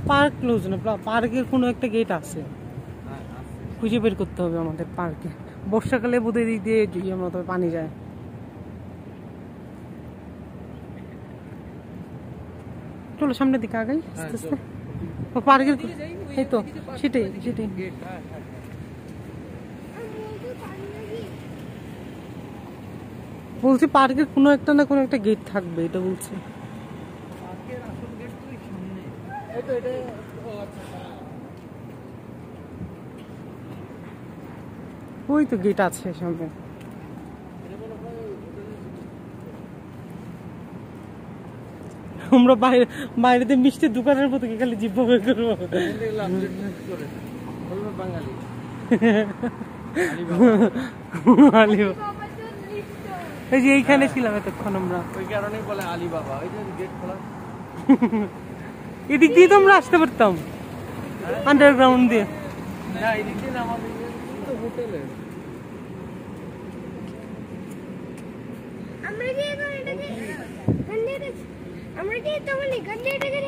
Park close না, পার্কের কোনো একটা গেট আছে, খুঁজে বের করতে হবে আমাদের। পার্কে বর্ষাকালে বোধহয় দিক দিয়ে মতো পানি যায়। চলো সামনের দিকে আগাই আস্তে আস্তে। পার্কের এই তো সেটাই সেটাই। বলছি পার্কের কোনো একটা না কোনো একটা গেট থাকবে, এটা বলছি। ওই তো গেট আছে সামনে। আমরা বাইরেতে মিষ্টির দোকানের মতো খালি জিব্বা বের করবো। এই যে এইখানে ছিলাম এতক্ষণ আমরা, ওই কারণেই বলে আলিবাবা। ওই যে গেট খোলা, এদিক দিয়ে তো আমরা আসতে পারতাম আন্ডারগ্রাউন্ড দিয়ে। না এদিক দিয়ে না, আমাদের তো হোটেলে আমরা কি এখন এটাকে আমরা কি তোমার নিকট দিয়ে এটাকে